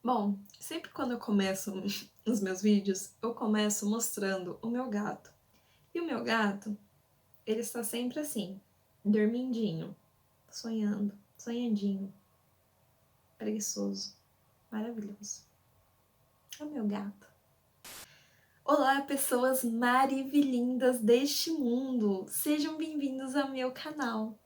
Bom, sempre quando eu começo os meus vídeos, eu começo mostrando o meu gato. E o meu gato, ele está sempre assim, dormindinho, sonhando, sonhadinho, preguiçoso, maravilhoso. É o meu gato. Olá, pessoas maravilhindas deste mundo! Sejam bem-vindos ao meu canal.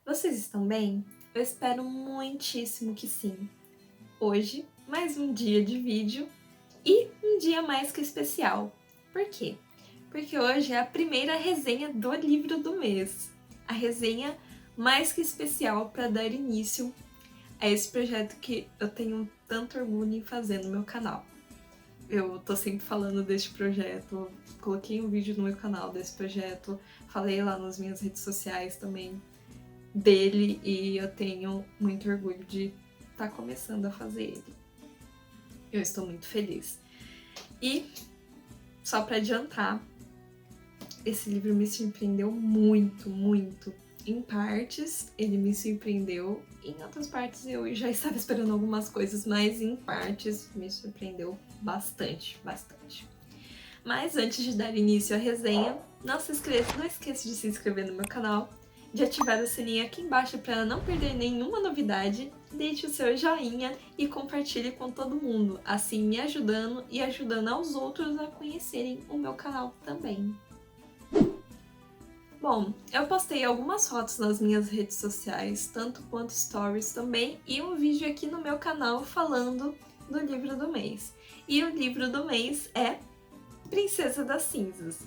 Vocês estão bem? Eu espero muitíssimo que sim. Hoje, mais um dia de vídeo e um dia mais que especial. Por quê? Porque hoje é a primeira resenha do livro do mês. A resenha mais que especial para dar início a esse projeto que eu tenho tanto orgulho em fazer no meu canal. Eu tô sempre falando deste projeto, coloquei um vídeo no meu canal desse projeto, falei lá nas minhas redes sociais também dele e eu tenho muito orgulho de estar começando a fazer ele. Eu estou muito feliz. E, só para adiantar, esse livro me surpreendeu muito, muito. Em partes, ele me surpreendeu. Em outras partes, eu já estava esperando algumas coisas, mas em partes, me surpreendeu bastante, bastante. Mas antes de dar início à resenha, não esqueça de se inscrever no meu canal, de ativar o sininho aqui embaixo para não perder nenhuma novidade, deixe o seu joinha e compartilhe com todo mundo, assim me ajudando e ajudando aos outros a conhecerem o meu canal também. Bom, eu postei algumas fotos nas minhas redes sociais, tanto quanto stories também, e um vídeo aqui no meu canal falando do livro do mês. E o livro do mês é Princesa das Cinzas.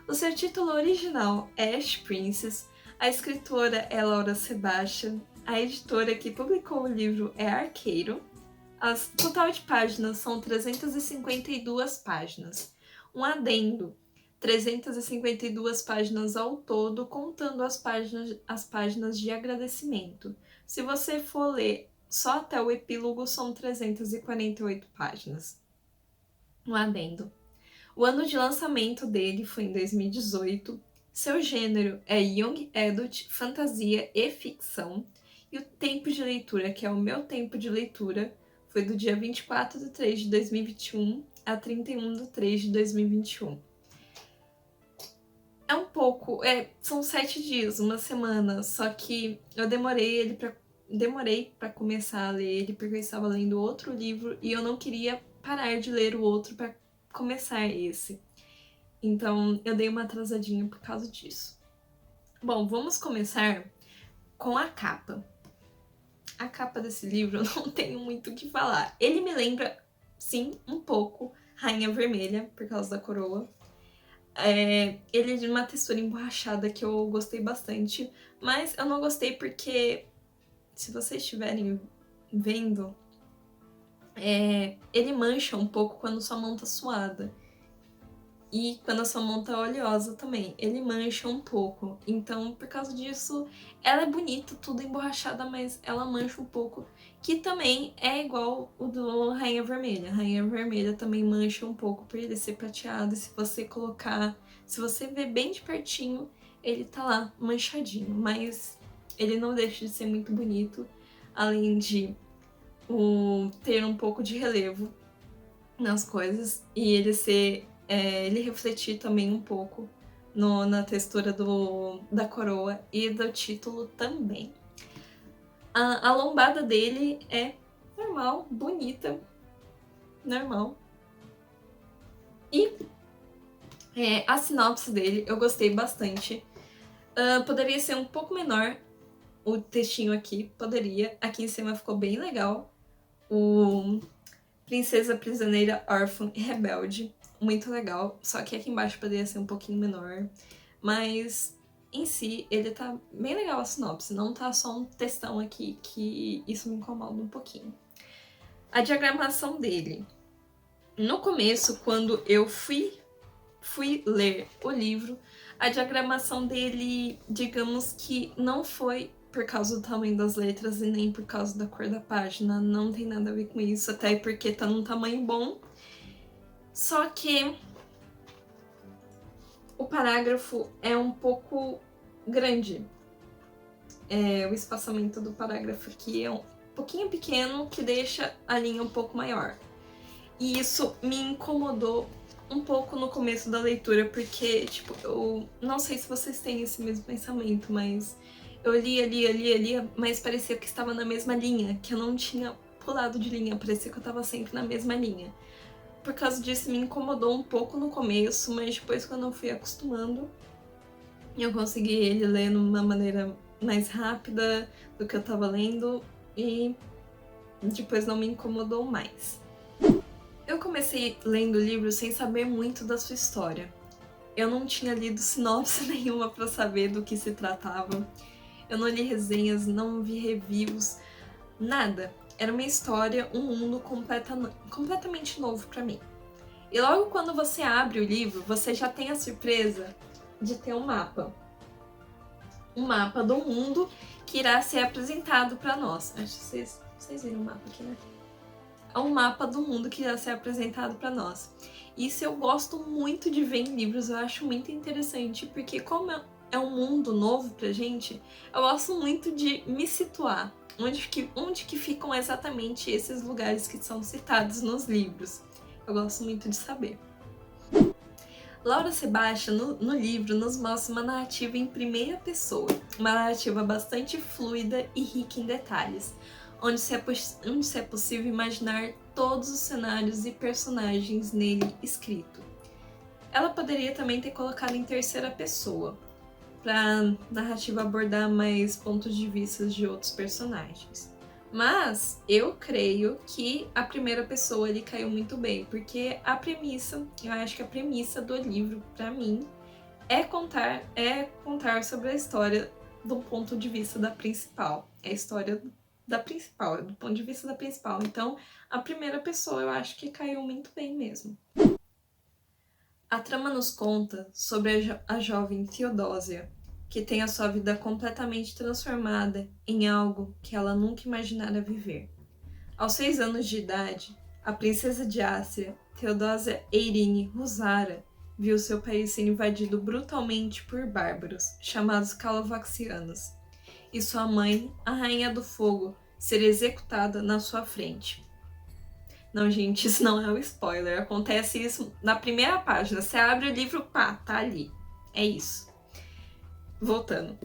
O seu título original é Ash Princess, a escritora é Laura Sebastian, a editora que publicou o livro é Arqueiro. O total de páginas são 352 páginas. Um adendo, 352 páginas ao todo, contando as páginas de agradecimento. Se você for ler só até o epílogo, são 348 páginas. Um adendo. O ano de lançamento dele foi em 2018. Seu gênero é Young Adult, fantasia e ficção. E o tempo de leitura, que é o meu tempo de leitura, foi do dia 24 de 3 de 2021 a 31 de 3 de 2021. É um pouco... são 7 dias, uma semana, só que eu demorei para começar a ler ele, porque eu estava lendo outro livro e eu não queria parar de ler o outro para começar esse. Então eu dei uma atrasadinha por causa disso. Bom, vamos começar com a capa. A capa desse livro eu não tenho muito o que falar. Ele me lembra, sim, um pouco Rainha Vermelha, por causa da coroa. Ele é de uma textura emborrachada que eu gostei bastante, mas eu não gostei porque, se vocês estiverem vendo, ele mancha um pouco quando sua mão tá suada. E quando a sua mão tá oleosa também, ele mancha um pouco. Então, por causa disso, ela é bonita, tudo emborrachada, mas ela mancha um pouco. Que também é igual o do Rainha Vermelha. Rainha Vermelha também mancha um pouco por ele ser prateado. E se você colocar, se você ver bem de pertinho, ele tá lá manchadinho. Mas ele não deixa de ser muito bonito, além de ter um pouco de relevo nas coisas. E ele refletir também um pouco na textura da coroa e do título também. A lombada dele é normal, bonita, normal. E a sinopse dele eu gostei bastante. Poderia ser um pouco menor o textinho aqui, poderia. Aqui em cima ficou bem legal. O Princesa Prisioneira, Órfã e Rebelde. Muito legal, só que aqui embaixo poderia ser um pouquinho menor, mas em si ele tá bem legal a sinopse, não tá só um textão aqui que isso me incomoda um pouquinho. A diagramação dele. No começo, quando eu fui fui ler o livro, a diagramação dele, digamos que não foi por causa do tamanho das letras e nem por causa da cor da página, não tem nada a ver com isso, até porque tá num tamanho bom. Só que o parágrafo é um pouco grande. O espaçamento do parágrafo aqui é um pouquinho pequeno, que deixa a linha um pouco maior. E isso me incomodou um pouco no começo da leitura, porque, tipo, eu não sei se vocês têm esse mesmo pensamento, mas eu lia, mas parecia que estava na mesma linha, que eu não tinha pulado de linha, parecia que eu estava sempre na mesma linha. Por causa disso me incomodou um pouco no começo, mas depois quando eu fui acostumando, eu consegui ele ler de uma maneira mais rápida do que eu estava lendo e depois não me incomodou mais. Eu comecei lendo o livro sem saber muito da sua história. Eu não tinha lido sinopse nenhuma para saber do que se tratava. Eu não li resenhas, não vi reviews, nada. Era uma história, um mundo completamente novo para mim. E logo quando você abre o livro, você já tem a surpresa de ter um mapa. Um mapa do mundo que irá ser apresentado para nós. Acho que vocês viram o mapa aqui, né? É um mapa do mundo que irá ser apresentado para nós. Isso eu gosto muito de ver em livros, eu acho muito interessante, porque como é um mundo novo pra gente, eu gosto muito de me situar. Onde que ficam exatamente esses lugares que são citados nos livros. Eu gosto muito de saber. Laura Sebastian, no livro, nos mostra uma narrativa em primeira pessoa, uma narrativa bastante fluida e rica em detalhes, onde é possível imaginar todos os cenários e personagens nele escrito. Ela poderia também ter colocado em terceira pessoa, para a narrativa abordar mais pontos de vista de outros personagens. Mas eu creio que a primeira pessoa lhe caiu muito bem, porque eu acho que a premissa do livro, para mim, é contar sobre a história do ponto de vista da principal. É a história da principal, do ponto de vista da principal. Então, a primeira pessoa eu acho que caiu muito bem mesmo. A trama nos conta sobre a jovem Theodosia, que tem a sua vida completamente transformada em algo que ela nunca imaginara viver. Aos 6 anos de idade, a princesa de Ástria, Theodosia Eirini Husara, viu seu país ser invadido brutalmente por bárbaros, chamados Calovaxianos, e sua mãe, a Rainha do Fogo, ser executada na sua frente. Não, gente, isso não é um spoiler. Acontece isso na primeira página. Você abre o livro, pá, tá ali. É isso. Voltando.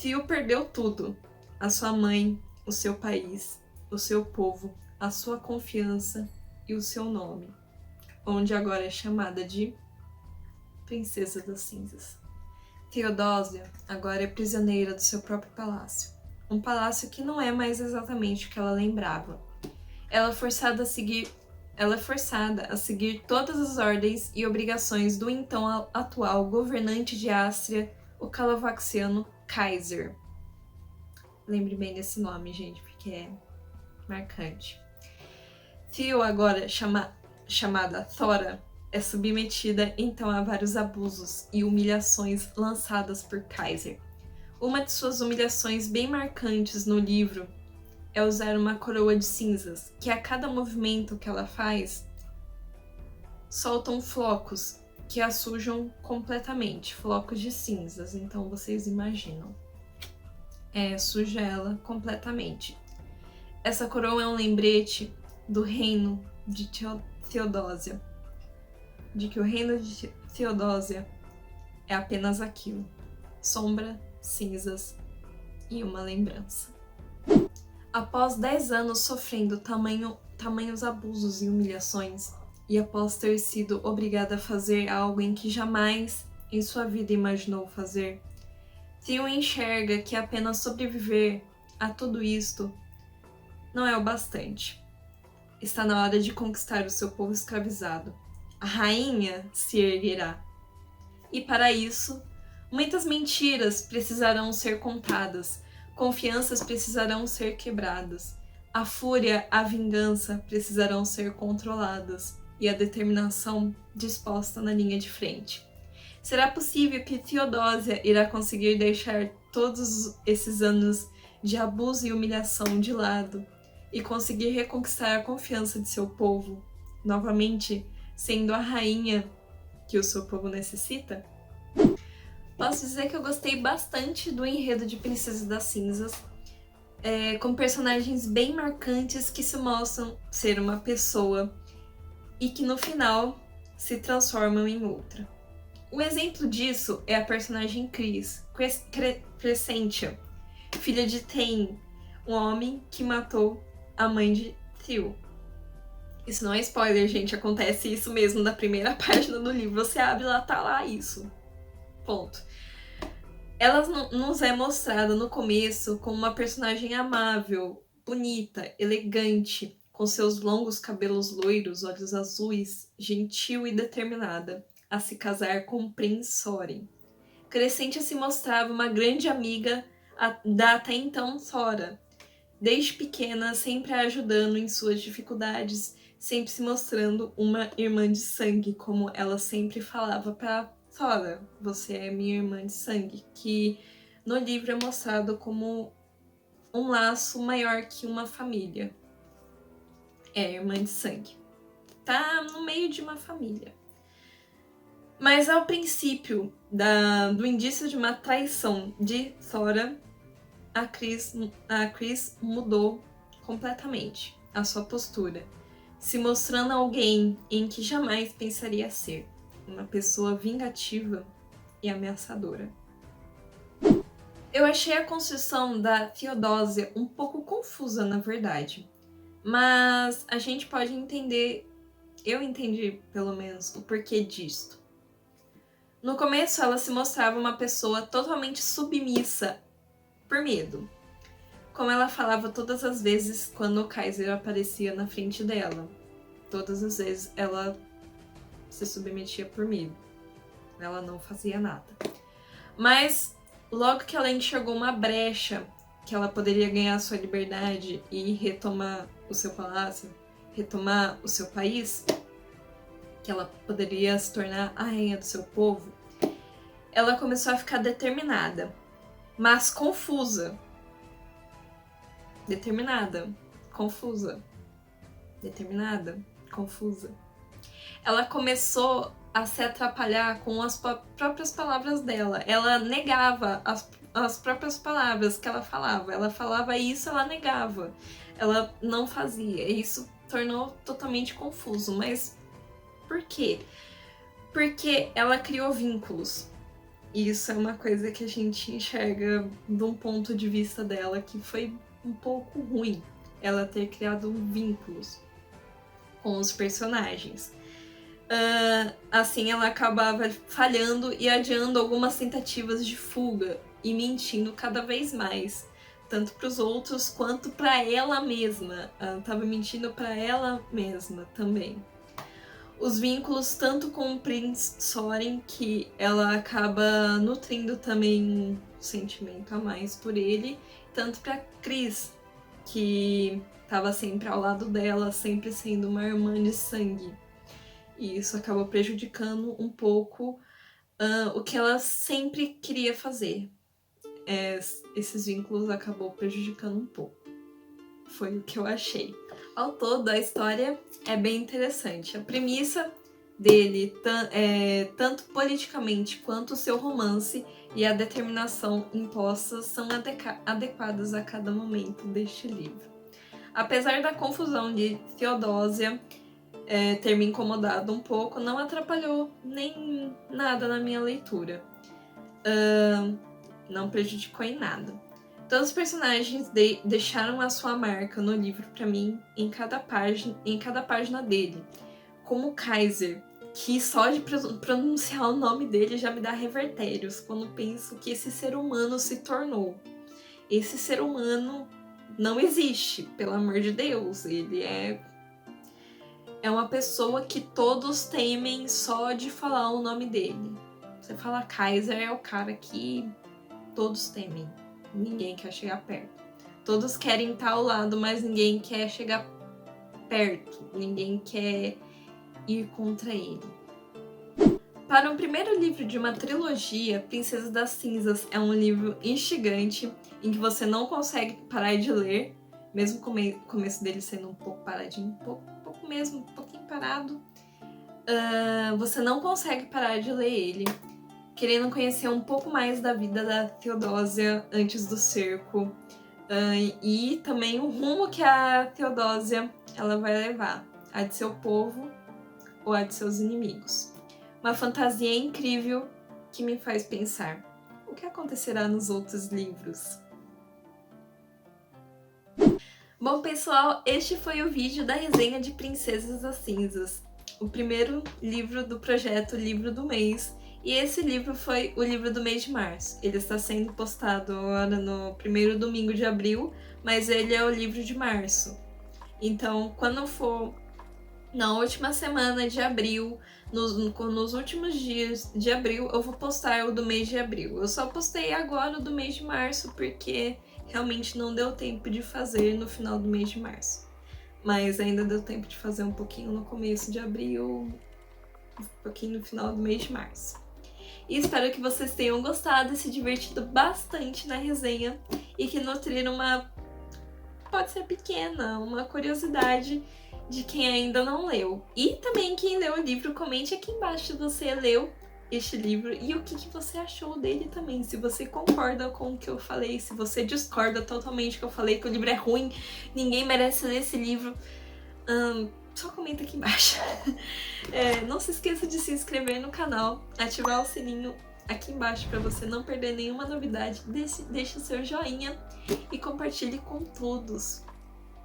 Theo perdeu tudo. A sua mãe, o seu país, o seu povo, a sua confiança e o seu nome, onde agora é chamada de Princesa das Cinzas. Theodosia agora é prisioneira do seu próprio palácio. Um palácio que não é mais exatamente o que ela lembrava. Ela é forçada a seguir todas as ordens e obrigações do então atual governante de Ástria, o Calovaxiano Kaiser. Lembre bem desse nome, gente, porque é marcante. Theo, agora chamada Thora, é submetida então a vários abusos e humilhações lançadas por Kaiser. Uma de suas humilhações bem marcantes no livro é usar uma coroa de cinzas, que a cada movimento que ela faz, soltam flocos que a sujam completamente, flocos de cinzas, então vocês imaginam. Suja ela completamente. Essa coroa é um lembrete do reino de Theodosia, de que o reino de Theodosia é apenas aquilo, sombra, cinzas e uma lembrança. Após 10 anos sofrendo tamanhos abusos e humilhações, e após ter sido obrigada a fazer algo em que jamais em sua vida imaginou fazer, Theo enxerga que apenas sobreviver a tudo isto não é o bastante. Está na hora de conquistar o seu povo escravizado. A rainha se erguerá. E para isso, muitas mentiras precisarão ser contadas, confianças precisarão ser quebradas, a fúria, a vingança precisarão ser controladas, e a determinação disposta na linha de frente. Será possível que Theodosia irá conseguir deixar todos esses anos de abuso e humilhação de lado e conseguir reconquistar a confiança de seu povo, novamente sendo a rainha que o seu povo necessita? Posso dizer que eu gostei bastante do enredo de Princesa das Cinzas, com personagens bem marcantes que se mostram ser uma pessoa e que no final se transformam em outra. Um exemplo disso é a personagem Crescentia, filha de Tain, um homem que matou a mãe de Theo. Isso não é spoiler, gente, acontece isso mesmo na primeira página do livro. Você abre lá, tá lá isso. Ponto. Ela nos é mostrada no começo como uma personagem amável, bonita, elegante, com seus longos cabelos loiros, olhos azuis, gentil e determinada a se casar com Prince Thorin. Crescentia se mostrava uma grande amiga da até então Thora, desde pequena sempre a ajudando em suas dificuldades, sempre se mostrando uma irmã de sangue, como ela sempre falava para Thora, você é minha irmã de sangue, que no livro é mostrado como um laço maior que uma família. É irmã de sangue. Tá no meio de uma família. Mas ao princípio do indício de uma traição de Thora, a Chris mudou completamente a sua postura, se mostrando alguém em que jamais pensaria ser, uma pessoa vingativa e ameaçadora. Eu achei a construção da Theodosia um pouco confusa, na verdade, mas a gente pode entender, eu entendi pelo menos, o porquê disto. No começo, ela se mostrava uma pessoa totalmente submissa por medo, como ela falava todas as vezes quando o Kaiser aparecia na frente dela. Todas as vezes ela se submetia por medo. Ela não fazia nada. Mas logo que ela enxergou uma brecha que ela poderia ganhar sua liberdade e retomar o seu palácio, retomar o seu país, que ela poderia se tornar a rainha do seu povo, ela começou a ficar determinada, mas confusa. Determinada, confusa. Determinada, confusa. Ela começou a se atrapalhar com as próprias palavras dela. Ela negava as próprias palavras que ela falava. Ela falava isso, ela negava. Ela não fazia. Isso tornou totalmente confuso. Mas por quê? Porque ela criou vínculos. E isso é uma coisa que a gente enxerga de um ponto de vista dela que foi um pouco ruim. Ela ter criado vínculos com os personagens. Assim ela acabava falhando e adiando algumas tentativas de fuga e mentindo cada vez mais, tanto para os outros quanto para ela mesma. Ela estava mentindo para ela mesma também. Os vínculos tanto com o Prince Thorin, que ela acaba nutrindo também um sentimento a mais por ele, tanto para Chris, que estava sempre ao lado dela, sempre sendo uma irmã de sangue. E isso acabou prejudicando um pouco o que ela sempre queria fazer. Esses vínculos acabou prejudicando um pouco. Foi o que eu achei. Ao todo, a história é bem interessante. A premissa dele, tanto politicamente quanto o seu romance e a determinação impostas, são adequadas a cada momento deste livro. Apesar da confusão de Theodosia ter me incomodado um pouco, não atrapalhou nem nada na minha leitura. Não prejudicou em nada. Todos os personagens deixaram a sua marca no livro para mim em cada página dele. Como Kaiser, que só de pronunciar o nome dele já me dá revertérios quando penso que esse ser humano se tornou. Esse ser humano não existe, pelo amor de Deus. Ele é uma pessoa que todos temem só de falar o nome dele. Você fala Kaiser, é o cara que todos temem. Ninguém quer chegar perto. Todos querem estar ao lado, mas ninguém quer chegar perto. Ninguém quer ir contra ele. Para o primeiro livro de uma trilogia, Princesa das Cinzas é um livro instigante, em que você não consegue parar de ler, mesmo o começo dele sendo um pouco paradinho, um pouquinho parado. Você não consegue parar de ler ele, querendo conhecer um pouco mais da vida da Theodosia antes do cerco, e também o rumo que a Theodosia ela vai levar, a de seu povo ou a de seus inimigos. Uma fantasia incrível que me faz pensar: o que acontecerá nos outros livros? Bom, pessoal, este foi o vídeo da resenha de Princesas das Cinzas, o primeiro livro do projeto Livro do Mês, e esse livro foi o livro do mês de março. Ele está sendo postado agora no primeiro domingo de abril, mas ele é o livro de março. Então, quando for na última semana de abril, nos últimos dias de abril, eu vou postar o do mês de abril. Eu só postei agora o do mês de março porque realmente não deu tempo de fazer no final do mês de março. Mas ainda deu tempo de fazer um pouquinho no começo de abril, um pouquinho no final do mês de março. E espero que vocês tenham gostado e se divertido bastante na resenha e que nutriram pode ser pequena, uma curiosidade de quem ainda não leu. E também quem leu o livro, comente aqui embaixo se você leu este livro e o que você achou dele também. Se você concorda com o que eu falei, se você discorda totalmente que eu falei que o livro é ruim, ninguém merece ler esse livro, só comenta aqui embaixo. Não se esqueça de se inscrever no canal, ativar o sininho aqui embaixo para você não perder nenhuma novidade. Deixe o seu joinha e compartilhe com todos,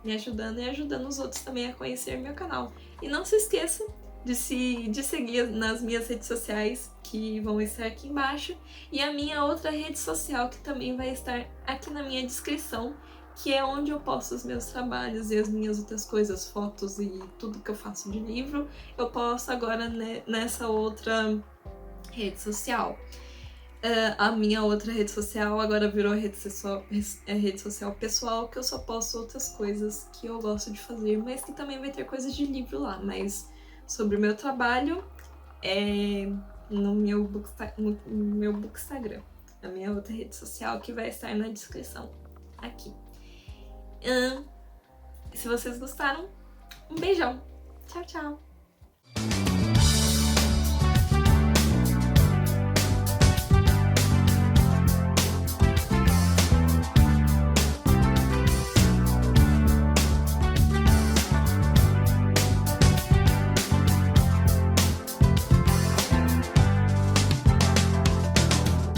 me ajudando e ajudando os outros também a conhecer meu canal. E não se esqueça de seguir nas minhas redes sociais, que vão estar aqui embaixo, e a minha outra rede social, que também vai estar aqui na minha descrição, que é onde eu posto os meus trabalhos e as minhas outras coisas, fotos e tudo que eu faço de livro, eu posto agora nessa outra rede social. A minha outra rede social agora virou rede social pessoal, que eu só posto outras coisas que eu gosto de fazer, mas que também vai ter coisas de livro lá. Mas sobre o meu trabalho é no meu Bookstagram, a minha outra rede social, que vai estar na descrição aqui. Se vocês gostaram, um beijão! Tchau, tchau!